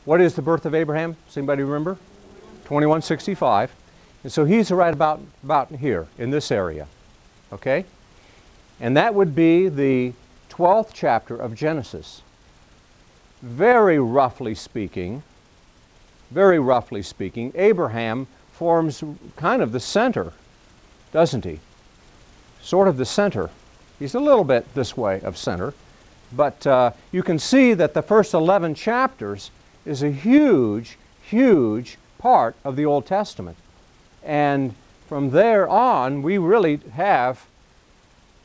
What is the birth of Abraham? Does anybody remember? 2165. And so he's right about here, in this area. Okay? And that would be the 12th chapter of Genesis. Very roughly speaking, Abraham forms kind of the center, doesn't he? Sort of the center. He's a little bit this way of center. But you can see that the first 11 chapters is a huge, huge part of the Old Testament. And from there on, we really have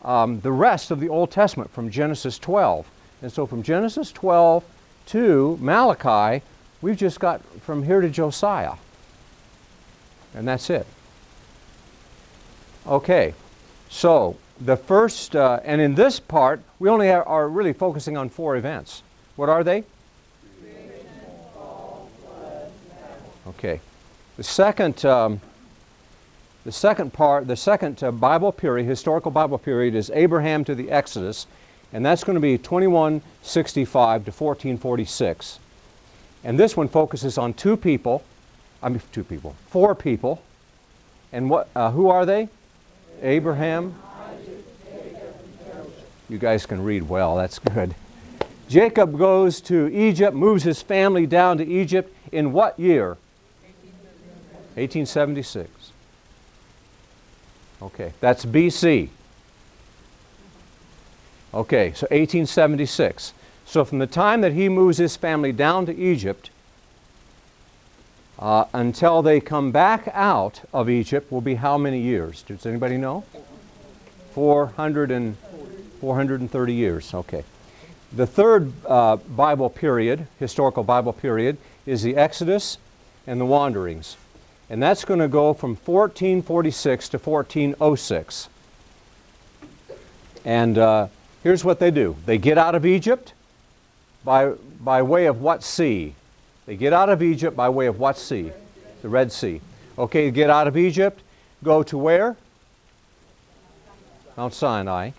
the rest of the Old Testament from Genesis 12. And so from Genesis 12 to Malachi, we've just got from here to Josiah. And that's it. Okay, so the first, and in this part, we only are really focusing on 4 events. What are they? Okay. The second Bible period, historical Bible period, is Abraham to the Exodus, and that's going to be 2165 to 1446. And this one focuses on 4 people. And what? Who are they? Abraham. You guys can read well. That's good. Jacob goes to Egypt, moves his family down to Egypt in what year? 1876. Okay, that's BC. Okay, so 1876. So from the time that he moves his family down to Egypt until they come back out of Egypt will be how many years? Does anybody know? 430 years. Okay. The third Bible period, historical Bible period, is the Exodus and the wanderings. And that's going to go from 1446 to 1406. And here's what they do. They get out of Egypt by way of what sea? They get out of Egypt by way of what sea? The Red Sea. Okay, get out of Egypt, go to where? Mount Sinai.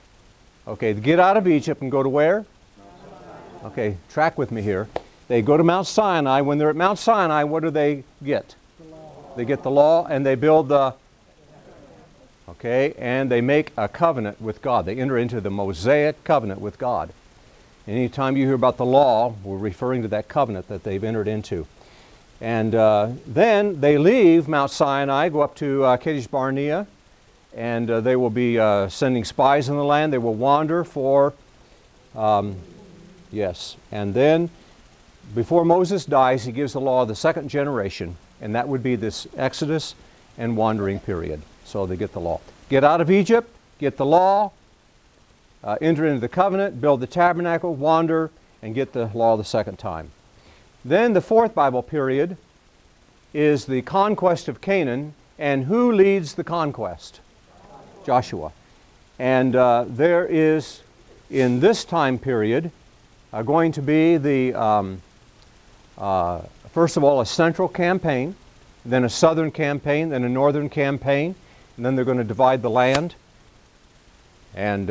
Okay, get out of Egypt and go to where? Okay, track with me here. They go to Mount Sinai. When they're at Mount Sinai, what do they get? They get the law and they build the... Okay, and they make a covenant with God. They enter into the Mosaic covenant with God. Anytime you hear about the law, we're referring to that covenant that they've entered into. And then they leave Mount Sinai, go up to Kadesh Barnea, and they will be sending spies in the land. They will wander for, yes. And then, before Moses dies, he gives the law of the second generation, and that would be this Exodus and wandering period. So they get the law. Get out of Egypt, get the law, enter into the covenant, build the tabernacle, wander, and get the law the second time. Then the fourth Bible period is the conquest of Canaan, and who leads the conquest? Joshua. And there is, in this time period, going to be the, first of all, a central campaign, then a southern campaign, then a northern campaign, and then they're going to divide the land. And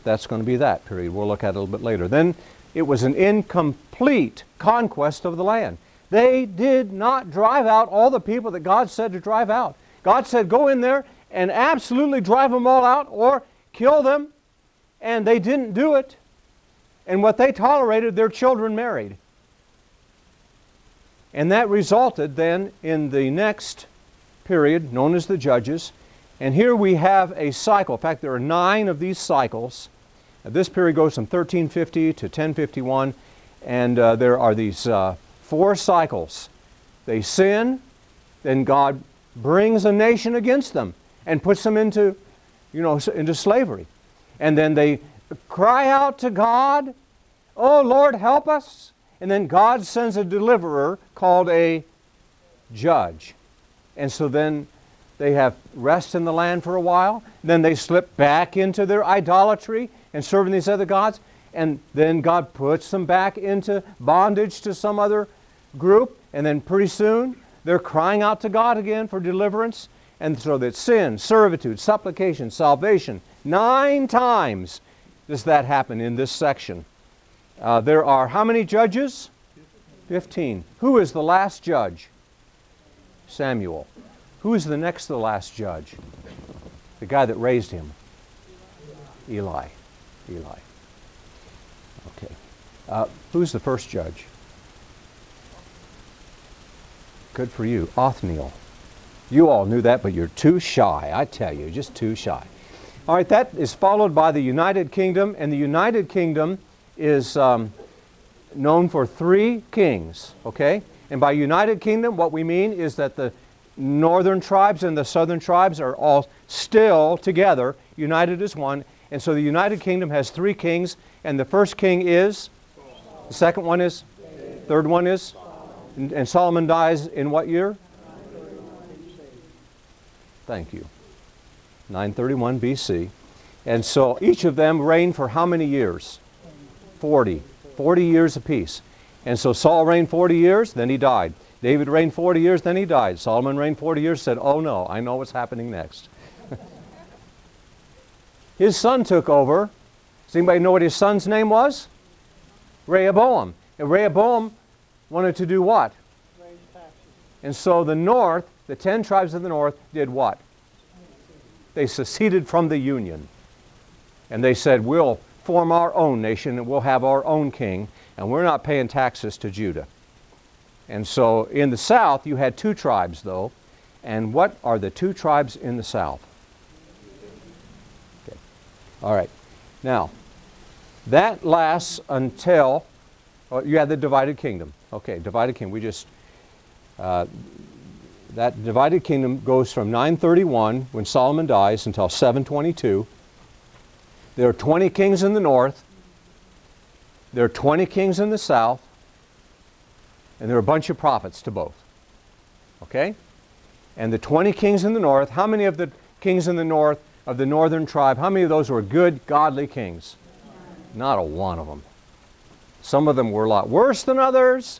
that's going to be that period. We'll look at it a little bit later. Then it was an incomplete conquest of the land. They did not drive out all the people that God said to drive out. God said, go in there and absolutely drive them all out or kill them. And they didn't do it. And what they tolerated, their children married. And that resulted then in the next period, known as the Judges. And here we have a cycle. In fact, there are 9 of these cycles. This period goes from 1350 to 1051. And there are these 4 cycles. They sin, then God brings a nation against them and puts them into, into slavery. And then they cry out to God, oh Lord, help us. And then God sends a deliverer called a judge. And so then they have rest in the land for a while. Then they slip back into their idolatry and serving these other gods. And then God puts them back into bondage to some other group. And then pretty soon they're crying out to God again for deliverance. And so that sin, servitude, supplication, salvation, 9 times does that happen in this section. There are how many judges? 15. Who is the last judge? Samuel. Who is the next to the last judge? The guy that raised him? Eli. Eli. Okay. Who's the first judge? Good for you. Othniel. You all knew that, but you're too shy. I tell you, just too shy. All right, that is followed by the United Kingdom, and the United Kingdom is known for 3 kings, okay? And by United Kingdom, what we mean is that the northern tribes and the southern tribes are all still together, united as one. And so the United Kingdom has 3 kings, and the first king is? The second one is? Third one is? And Solomon dies in what year? Thank you. 931 BC. And so each of them reigned for how many years? 40. 40 years apiece. And so Saul reigned 40 years, then he died. David reigned 40 years, then he died. Solomon reigned 40 years, said, oh no, I know what's happening next. His son took over. Does anybody know what his son's name was? Rehoboam. And Rehoboam wanted to do what? Raise taxes. And so the north, the 10 tribes of the north, did what? They seceded from the union. And they said, we'll form our own nation and we'll have our own king, and we're not paying taxes to Judah. And so in the south, you had 2 tribes, though. And what are the 2 tribes in the south? Okay. All right. Now, that lasts until you had the divided kingdom. Okay, divided kingdom. We just, that divided kingdom goes from 931, when Solomon dies, until 722. There are 20 kings in the north. There are 20 kings in the south. And there are a bunch of prophets to both. Okay? And the 20 kings in the north, how many of the kings in the north, of the northern tribe, how many of those were good, godly kings? Not a one of them. Some of them were a lot worse than others,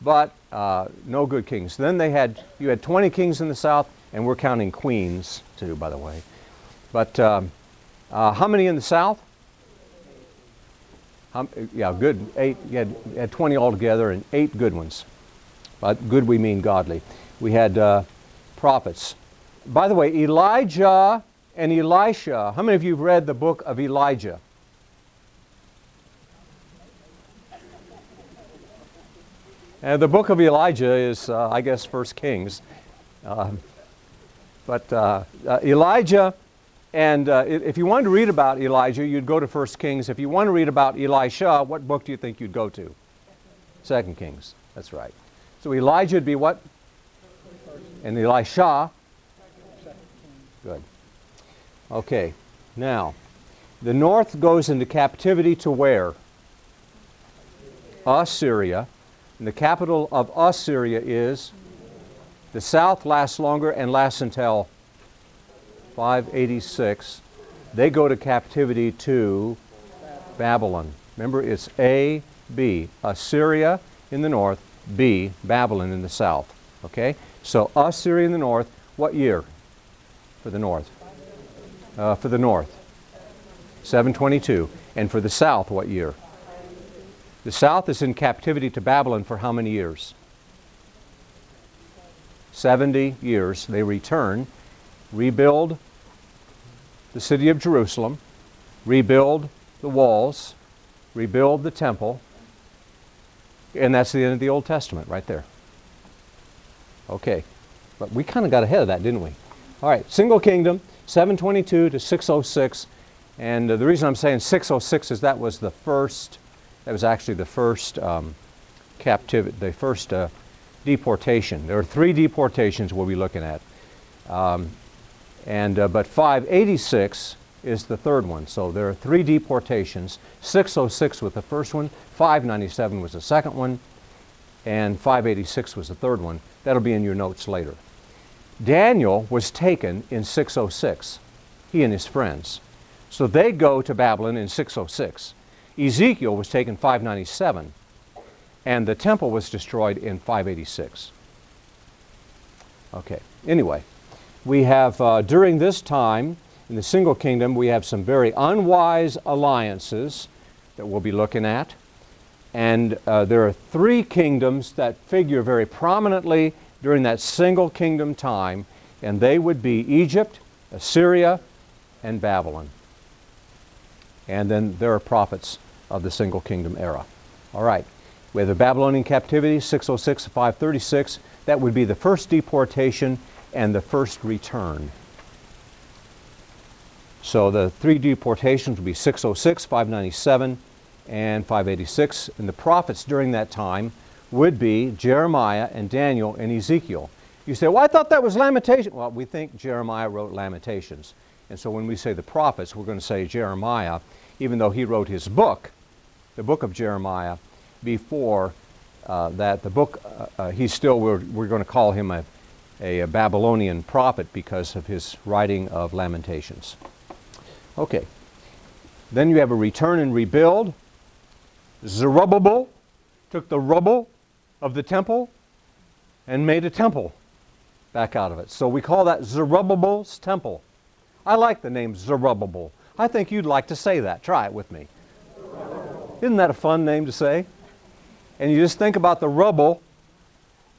but no good kings. Then you had 20 kings in the south, and we're counting queens too, by the way. But how many in the south? Yeah, good. 8. You had 20 altogether, and 8 good ones. By good we mean godly. We had prophets. By the way, Elijah and Elisha. How many of you have read the book of Elijah? The book of Elijah is, I guess, 1 Kings. But Elijah, and if you wanted to read about Elijah, you'd go to 1 Kings. If you want to read about Elisha, what book do you think you'd go to? 2 Kings. That's right. So Elijah would be what? And Elisha? Good. Okay. Now, the north goes into captivity to where? Assyria. And the capital of Assyria is? The south lasts longer and lasts until 586. They go to captivity to Babylon. Remember, it's A, B. Assyria in the north, B, Babylon in the south. Okay? So Assyria in the north, what year for the north? For the north, 722. And for the south, what year? The south is in captivity to Babylon for how many years? 70 years. They return, rebuild the city of Jerusalem, rebuild the walls, rebuild the temple, and that's the end of the Old Testament right there. Okay, but we kind of got ahead of that, didn't we? All right, single kingdom, 722 to 606, and the reason I'm saying 606 is that was actually the first captivity, the first deportation. There are 3 deportations we'll be looking at. But 586 is the third one. So there are 3 deportations. 606 was the first one, 597 was the second one, and 586 was the third one. That'll be in your notes later. Daniel was taken in 606, he and his friends. So they go to Babylon in 606. Ezekiel was taken 597, and the temple was destroyed in 586. Okay, anyway, we have, during this time, in the single kingdom, we have some very unwise alliances that we'll be looking at. And there are three kingdoms that figure very prominently during that single kingdom time, and they would be Egypt, Assyria, and Babylon. And then there are prophets of the single kingdom era. All right, we have the Babylonian captivity, 606 to 536. That would be the first deportation and the first return. So the three deportations would be 606, 597, and 586. And the prophets during that time would be Jeremiah and Daniel and Ezekiel. You say, well, I thought that was Lamentation. Well, we think Jeremiah wrote Lamentations. And so when we say the prophets, we're going to say Jeremiah, even though he wrote his book, the book of Jeremiah, before that. The book, we're going to call him a Babylonian prophet because of his writing of Lamentations. Okay. Then you have a return and rebuild. Zerubbabel took the rubble of the temple and made a temple back out of it. So we call that Zerubbabel's temple. I like the name Zerubbabel. I think you'd like to say that. Try it with me. Isn't that a fun name to say? And you just think about the rubble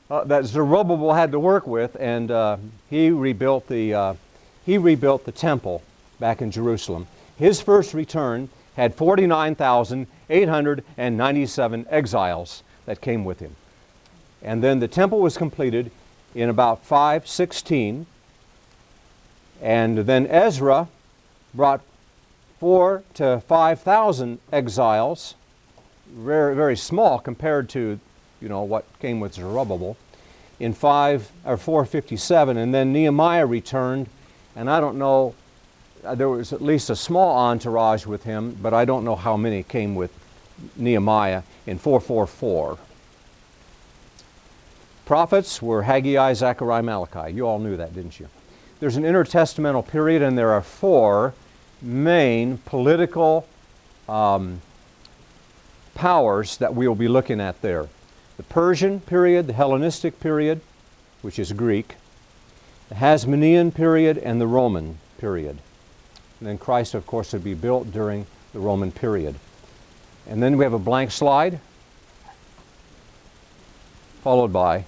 that Zerubbabel had to work with, and he rebuilt the temple back in Jerusalem. His first return had 49,897 exiles that came with him. And then the temple was completed in about 516, and then Ezra brought 4,000 to 5,000 exiles, very, very small compared to, what came with Zerubbabel, in 457, and then Nehemiah returned, and I don't know, there was at least a small entourage with him, but I don't know how many came with Nehemiah in 444. Prophets were Haggai, Zechariah, Malachi. You all knew that, didn't you? There's an intertestamental period, and there are four main political powers that we'll be looking at there. The Persian period, the Hellenistic period, which is Greek, the Hasmonean period, and the Roman period. And then Christ, of course, would be built during the Roman period. And then we have a blank slide, followed by